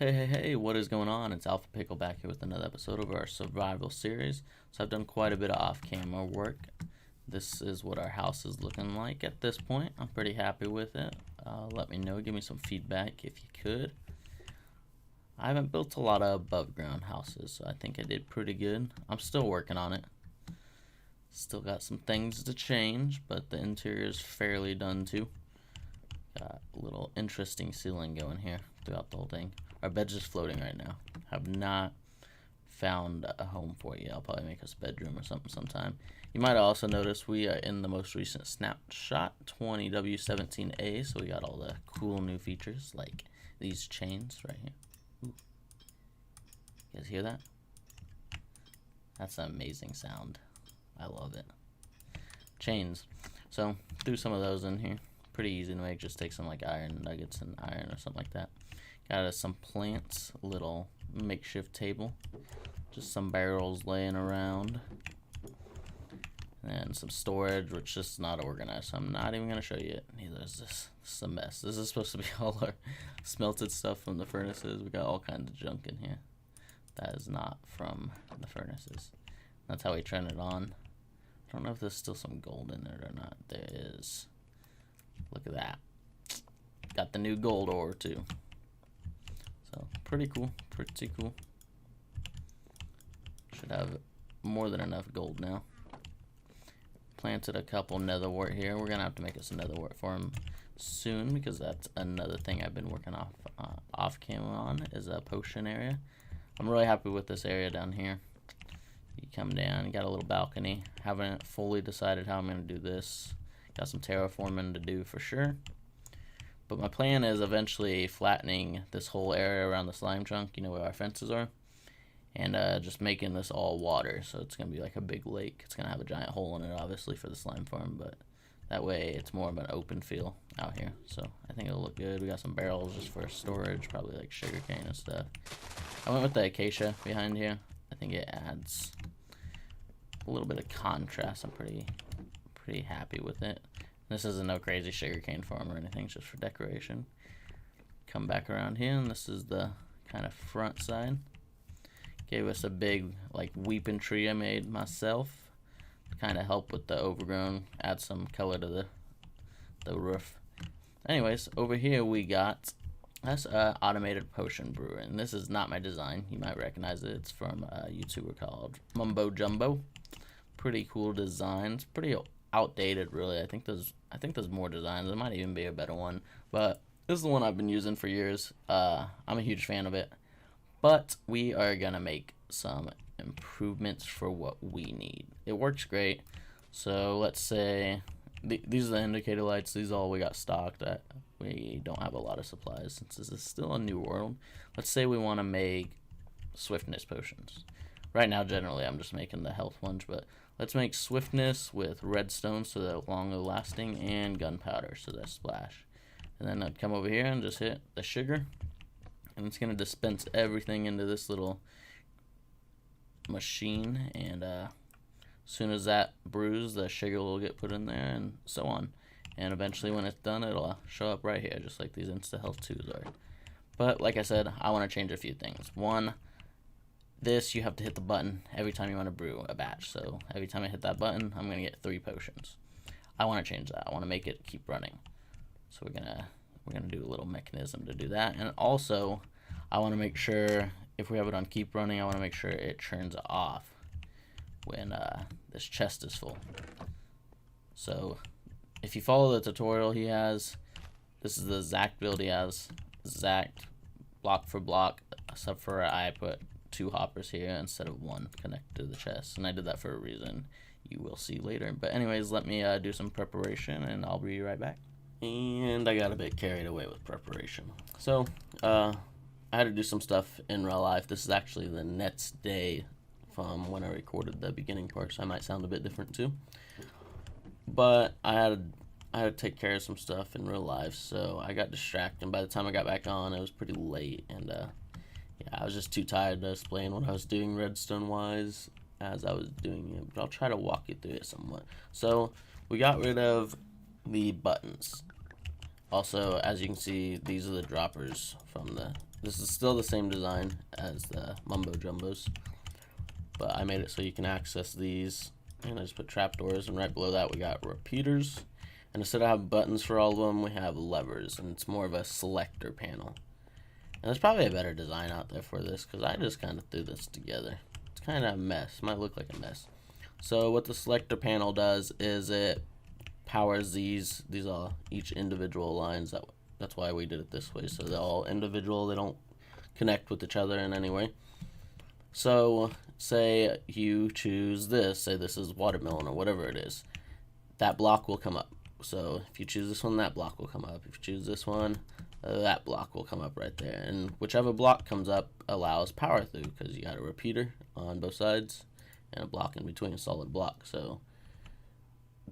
Hey, what is going on? It's Alpha Pickle back here with another episode of our survival series. So I've done quite a bit of off-camera work. This is what our house is looking like at this point. I'm pretty happy with it. Let me know, give me some feedback if you could. I haven't built a lot of above ground houses, so I think I did pretty good. I'm still working on it. Still got some things to change, but the interior is fairly done too. Got a little interesting ceiling going here throughout the whole thing. Our bed's just floating right now. Have not found a home for it yet. I'll probably make us a bedroom or something sometime. You might also notice we are in the most recent snapshot 20W17A, so we got all the cool new features like these chains right here. Ooh. You guys hear that? That's an amazing sound. I love it. Chains. So threw some of those in here. Pretty easy to make. Just take some like iron nuggets and iron or something like that. Got us some plants, a little makeshift table, just some barrels laying around, and some storage, which is not organized, so I'm not even going to show you it. Neither is this. This is a mess. This is supposed to be all our smelted stuff from the furnaces. We got all kinds of junk in here. That is not from the furnaces. That's how we turn it on. I don't know if there's still some gold in it or not. There is. Look at that. Got the new gold ore too. So pretty cool, pretty cool. Should have more than enough gold now. Planted a couple nether wart here. We're gonna have to make us a nether wart farm soon because that's another thing I've been working off camera on is a potion area. I'm really happy with this area down here. You come down, you got a little balcony. Haven't fully decided how I'm gonna do this. Got some terraforming to do for sure. But my plan is eventually flattening this whole area around the slime chunk, you know where our fences are, and just making this all water. So it's going to be like a big lake. It's going to have a giant hole in it, obviously, for the slime farm, but that way it's more of an open feel out here. So I think it'll look good. We got some barrels just for storage, probably like sugarcane and stuff. I went with the acacia behind here. I think it adds a little bit of contrast. I'm pretty happy with it. This isn't no crazy sugarcane farm or anything, it's just for decoration. Come back around here, and this is the kind of front side. Gave us a big like weeping tree I made myself to kind of help with the overgrown, add some color to the roof. Anyways, over here we got that's automated potion brewer, and this is not my design. You might recognize it. It's from a YouTuber called Mumbo Jumbo. Pretty cool designs. Pretty outdated, really. I think there's more designs. There might even be a better one, but this is the one I've been using for years. I'm a huge fan of it, but we are gonna make some improvements for what we need. It works great. So let's say these are the indicator lights. These are all we got stocked. We don't have a lot of supplies since this is still a new world. Let's say we want to make swiftness potions. Right now, generally, I'm just making the health ones, but let's make swiftness with redstone so they're longer lasting and gunpowder so they splash. And then I'd come over here and just hit the sugar, and it's gonna dispense everything into this little machine. And as soon as that brews, the sugar will get put in there, and so on. And eventually, when it's done, it'll show up right here, just like these Insta Health 2s are. But like I said, I want to change a few things. One, this, you have to hit the button every time you want to brew a batch. So every time I hit that button, I'm going to get 3 potions. I want to change that. I want to make it keep running. So we're gonna do a little mechanism to do that. And also, I want to make sure if we have it on keep running, I want to make sure it turns off when this chest is full. So if you follow the tutorial he has, this is the exact build he has. Exact block for block, except for I put 2 hoppers here instead of 1 connected to the chest, and I did that for a reason you will see later. But anyways, let me do some preparation and I'll be right back. And I got a bit carried away with preparation, so I had to do some stuff in real life. This is actually the next day from when I recorded the beginning part, so I might sound a bit different too, but I had to take care of some stuff in real life, so I got distracted, and by the time I got back on, it was pretty late, and yeah, I was just too tired to explain what I was doing redstone-wise as I was doing it, but I'll try to walk you through it somewhat. So we got rid of the buttons. Also, as you can see, these are the droppers from the This is still the same design as the Mumbo Jumbos, but I made it so you can access these. And I just put trapdoors, and right below that we got repeaters. And instead of having buttons for all of them, we have levers, and it's more of a selector panel. And there's probably a better design out there for this, because I just kind of threw this together. It's kind of a mess. Might look like a mess. So what the selector panel does is it powers these are each individual lines. That's why we did it this way, so they're all individual. They don't connect with each other in any way. So say you choose this, say this is watermelon or whatever it is, that block will come up. So if you choose this one, that block will come up. If you choose this one, that block will come up right there. And whichever block comes up allows power through, because you got a repeater on both sides and a block in between, a solid block. So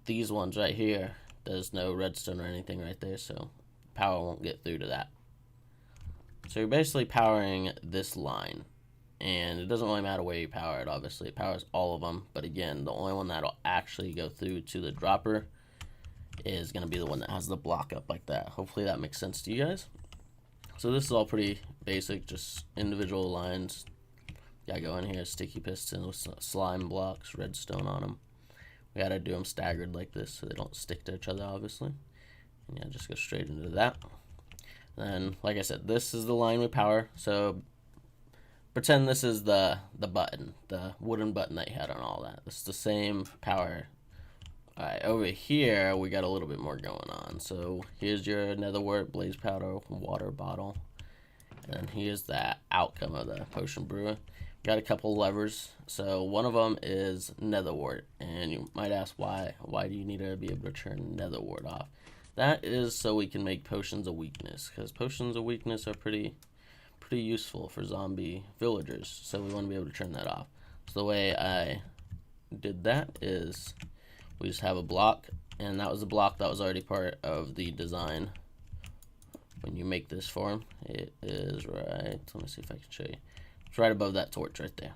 these ones right here, there's no redstone or anything right there, so power won't get through to that. So you're basically powering this line. And it doesn't really matter where you power it, obviously. It powers all of them. But again, the only one that'll actually go through to the dropper is going to be the one that has the block up like that. Hopefully that makes sense to you guys. So this is all pretty basic, just individual lines. Gotta go in here, sticky piston with slime blocks, redstone on them. We gotta do them staggered like this so they don't stick to each other, obviously. And yeah, just go straight into that. And like I said, this is the line we power. So pretend this is the button, the wooden button that you had on all that. This is the same power. Alright, over here we got a little bit more going on. So here's your nether wart, blaze powder, water bottle. And here's the outcome of the potion brewer. Got a couple levers. So one of them is nether wart. And you might ask why do you need to be able to turn nether wart off? That is so we can make potions of weakness, because potions of weakness are pretty useful for zombie villagers, so we want to be able to turn that off. So the way I did that is we just have a block, and that was the block that was already part of the design when you make this form. It is right, let me see if I can show you. It's right above that torch right there.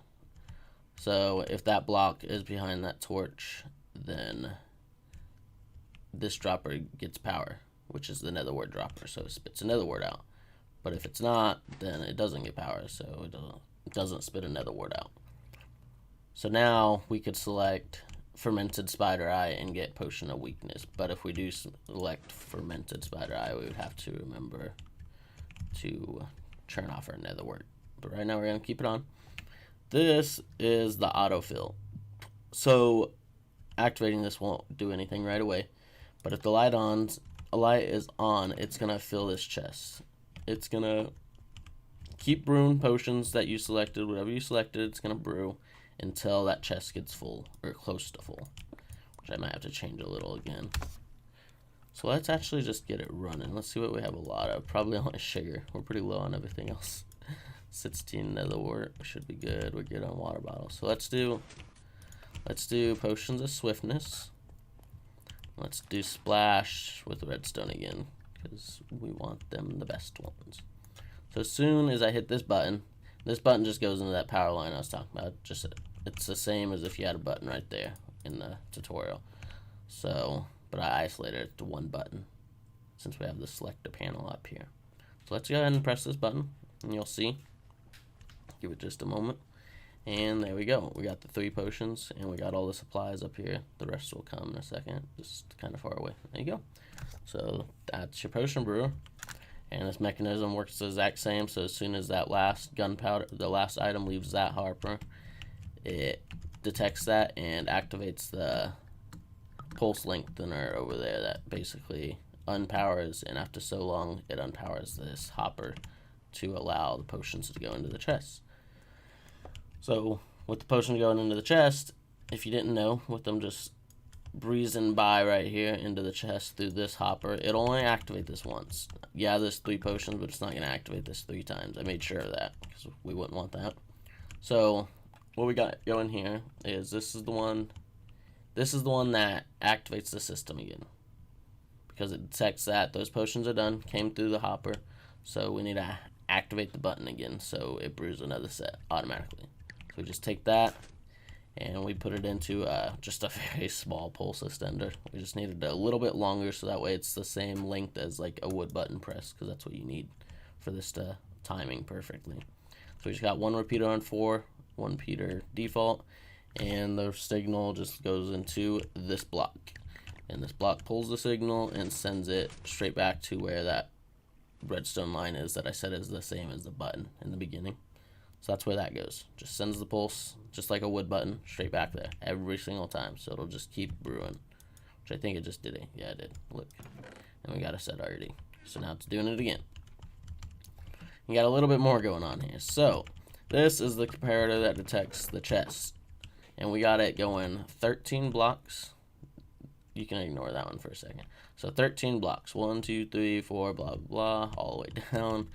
So if that block is behind that torch, then this dropper gets power, which is the nether wart dropper, so it spits a nether wart out. But if it's not, then it doesn't get power, so it doesn't spit a nether wart out. So now we could select fermented spider eye and get potion of weakness. But if we do select fermented spider eye, we would have to remember to turn off our nether wart. But right now we're going to keep it on. This is the autofill. So activating this won't do anything right away. But if the light is on, it's going to fill this chest. It's going to keep brewing potions that you selected. Whatever you selected, it's going to brew until that chest gets full, or close to full. Which I might have to change a little again. So let's actually just get it running. Let's see what we have a lot of. Probably only sugar. We're pretty low on everything else. 16 nether wart should be good. We're good on water bottles. So let's do potions of swiftness. Let's do splash with redstone again, because we want them the best ones. So as soon as I hit this button just goes into that power line I was talking about. Just it's the same as if you had a button right there in the tutorial. So, but I isolated it to one button since we have the selector panel up here. So let's go ahead and press this button, and you'll see. Give it just a moment. And there we go. We got the 3 potions, and we got all the supplies up here. The rest will come in a second, just kind of far away. There you go. So that's your potion brewer. And this mechanism works the exact same. So as soon as that last gunpowder, the last item leaves that hopper, it detects that and activates the pulse lengthener over there that basically unpowers, and after so long it unpowers this hopper to allow the potions to go into the chest. So with the potion going into the chest, if you didn't know, with them just breezing by right here into the chest through this hopper, it'll only activate this once. Yeah, there's 3 potions, but it's not going to activate this 3 times. I made sure of that because we wouldn't want that. So what we got going here is this is the one that activates the system again, because it detects that those potions are done, came through the hopper, so we need to activate the button again so it brews another set automatically. So we just take that and we put it into just a very small pulse extender. We just needed a little bit longer so that way it's the same length as like a wood button press, because that's what you need for this to timing perfectly. So we just got one repeater on 4, one repeater default, and the signal just goes into this block. And this block pulls the signal and sends it straight back to where that redstone line is that I said is the same as the button in the beginning. So that's where that goes. Just sends the pulse, just like a wood button, straight back there every single time. So it'll just keep brewing, which I think it just did it. Yeah, it did. Look. And we got a set already. So now it's doing it again. You got a little bit more going on here. So this is the comparator that detects the chest. And we got it going 13 blocks. You can ignore that one for a second. So 13 blocks. 1, 2, 3, 4, blah, blah, blah, all the way down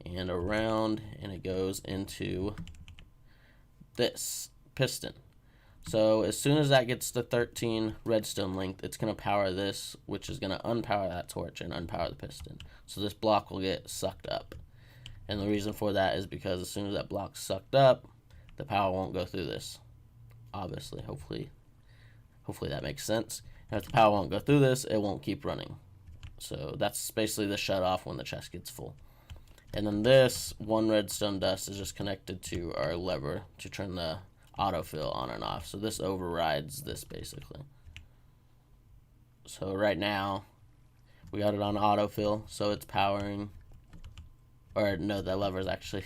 and around. And it goes into this piston. So as soon as that gets to 13 redstone length, it's going to power this, which is going to unpower that torch and unpower the piston. So this block will get sucked up. And the reason for that is because as soon as that block's sucked up, the power won't go through this. Obviously, hopefully that makes sense. And if the power won't go through this, it won't keep running. So that's basically the shut off when the chest gets full. And then this one redstone dust is just connected to our lever to turn the autofill on and off. So this overrides this basically. So right now we got it on autofill, so it's powering, or no, the lever is actually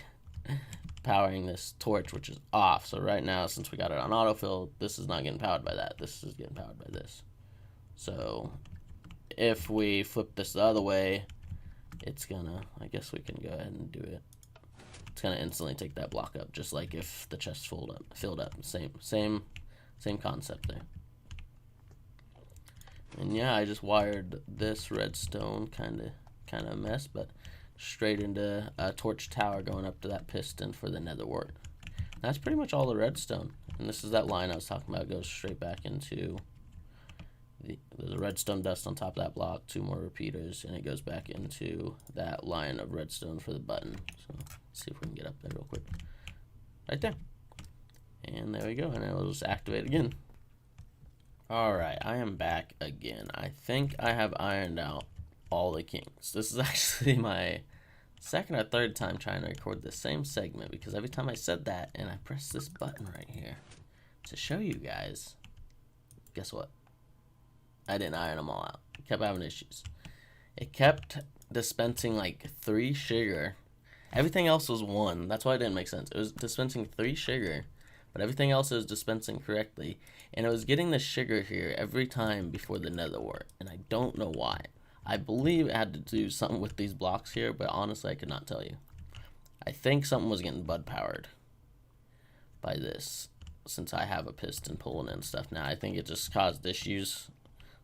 powering this torch, which is off. So right now, since we got it on autofill, this is not getting powered by that. This is getting powered by this. So if we flip this the other way, it's gonna, I guess we can go ahead and do it. It's gonna instantly take that block up, just like if the chest filled up. Same concept there. And yeah, I just wired this redstone, kind of a mess, but straight into a torch tower going up to that piston for the nether wart. That's pretty much all the redstone. And this is that line I was talking about. It goes straight back into there's a redstone dust on top of that block, 2 more repeaters, and it goes back into that line of redstone for the button. So let's see if we can get up there real quick. Right there. And there we go, and it'll just activate again. Alright, I am back again. I think I have ironed out all the kinks. This is actually my second or third time trying to record the same segment, because every time I said that and I pressed this button right here to show you guys, guess what? I didn't iron them all out. It kept having issues. It kept dispensing like 3 sugar. Everything else was 1. That's why it didn't make sense. It was dispensing 3 sugar, but everything else is dispensing correctly. And it was getting the sugar here every time before the nether wart, and I don't know why. I believe it had to do something with these blocks here, but honestly I could not tell you. I think something was getting bud powered by this, since I have a piston pulling in stuff now. I think it just caused issues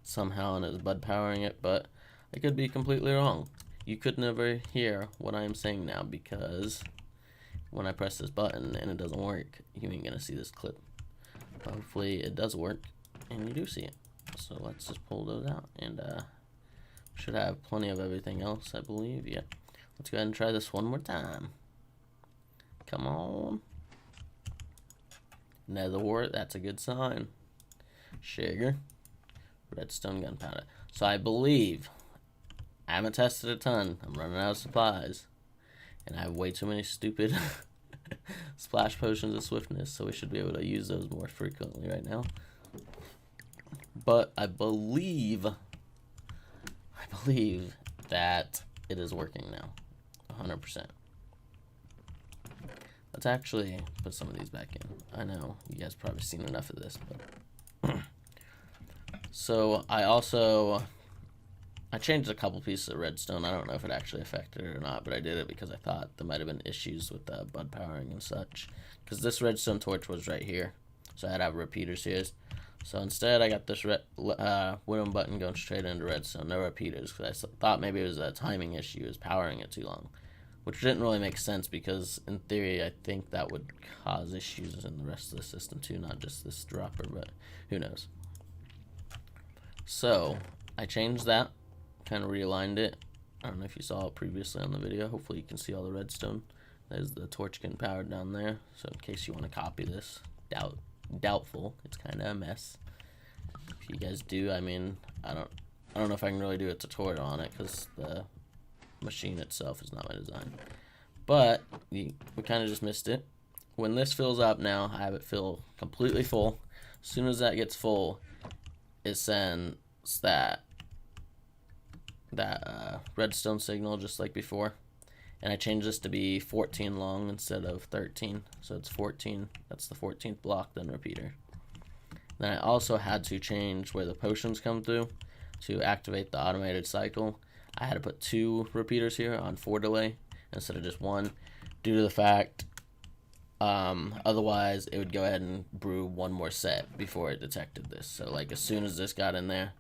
somehow and it's bud powering it, but I could be completely wrong. You could never hear what I am saying now, because when I press this button and it doesn't work, you ain't gonna see this clip. But hopefully it does work and you do see it. So let's just pull those out, and should have plenty of everything else, I believe. Yeah, let's go ahead and try this one more time. Come on. Nether wart, that's a good sign. Sugar. Redstone, gunpowder. So I believe, I haven't tested a ton. I'm running out of supplies. And I have way too many stupid splash potions of swiftness, so we should be able to use those more frequently right now. But I believe that it is working now. 100%. Let's actually put some of these back in. I know you guys probably seen enough of this, but so I changed a couple pieces of redstone. I don't know if it actually affected it or not, but I did it because I thought there might have been issues with bud powering and such. Because this redstone torch was right here, so I had to have repeaters here. So instead, I got this wooden button going straight into redstone, no repeaters, because I thought maybe it was a timing issue, it was powering it too long. Which didn't really make sense, because in theory, I think that would cause issues in the rest of the system too, not just this dropper, but who knows. So I changed that, kind of realigned it. I don't know if you saw it previously on the video. Hopefully you can see all the redstone. There's the torch getting powered down there. So in case you want to copy this, doubtful. It's kind of a mess. If you guys do, I mean, I don't know if I can really do a tutorial on it, because the machine itself is not my design. But we kind of just missed it. When this fills up now, I have it fill completely full. As soon as that gets full, it sends that redstone signal just like before. And I changed this to be 14 long instead of 13. So it's 14. That's the 14th block, then repeater. Then I also had to change where the potions come through to activate the automated cycle. I had to put 2 repeaters here on 4 delay instead of just 1, due to the fact otherwise it would go ahead and brew 1 more set before it detected this. So like as soon as this got in there,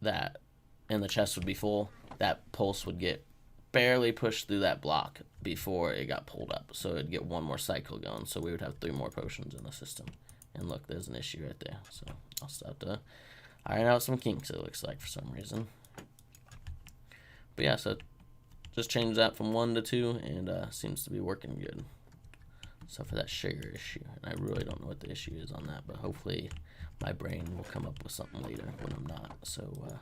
and the chest would be full, that pulse would get barely pushed through that block before it got pulled up. So it'd get 1 more cycle going, so we would have 3 more potions in the system. And look, there's an issue right there. So I'll start to iron out some kinks, it looks like, for some reason. But yeah, so just change that from 1 to 2, and seems to be working good. So for that sugar issue, and I really don't know what the issue is on that, but hopefully my brain will come up with something later when I'm not so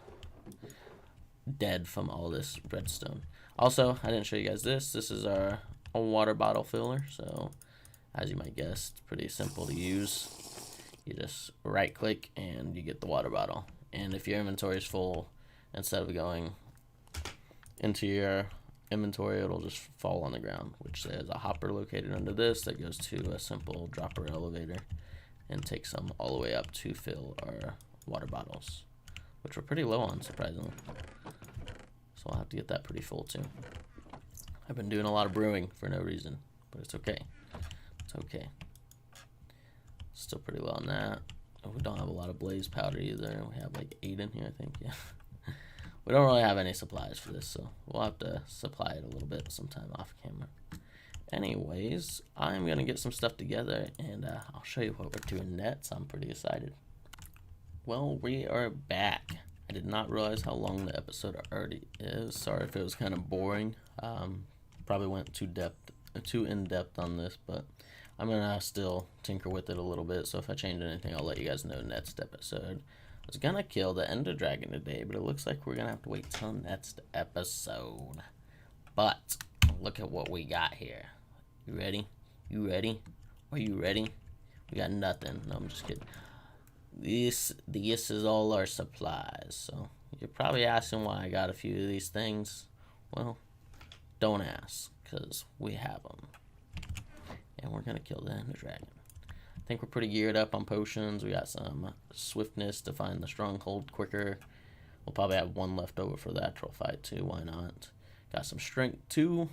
dead from all this redstone. Also, I didn't show you guys this. This is our water bottle filler. So as you might guess, it's pretty simple to use. You just right click and you get the water bottle. And if your inventory is full, instead of going into your inventory, it'll just fall on the ground, which there's a hopper located under this that goes to a simple dropper elevator and takes them all the way up to fill our water bottles, which we're pretty low on, surprisingly. So I'll have to get that pretty full too. I've been doing a lot of brewing for no reason, but it's okay. It's okay. Still pretty low on that. Oh, we don't have a lot of blaze powder either. We have like 8 in here, I think. Yeah. We don't really have any supplies for this, so we'll have to supply it a little bit sometime off camera. Anyways, I'm gonna get some stuff together, and I'll show you what we're doing next. I'm pretty excited. Well, we are back. I did not realize how long the episode already is. Sorry if it was kind of boring. Probably went too in depth on this, but I'm gonna still tinker with it a little bit. So if I change anything, I'll let you guys know next episode. I was gonna kill the Ender Dragon today, but it looks like we're gonna have to wait till next episode. But look at what we got here. You ready? You ready? Are you ready? We got nothing. No, I'm just kidding. This is all our supplies. So you're probably asking why I got a few of these things. Well, don't ask, because we have them. And we're gonna kill the Ender Dragon. I think we're pretty geared up on potions. We got some swiftness to find the stronghold quicker. We'll probably have 1 left over for the actual fight too. Why not? Got some strength 2,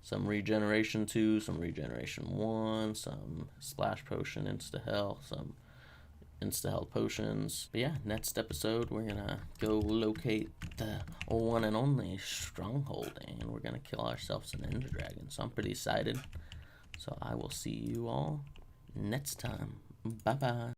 some regeneration 2, some regeneration 1, some splash potion, insta health, some insta health potions. But yeah, next episode we're gonna go locate the one and only stronghold, and we're gonna kill ourselves an Ender Dragon. So I'm pretty excited. So I will see you all next time. Bye bye.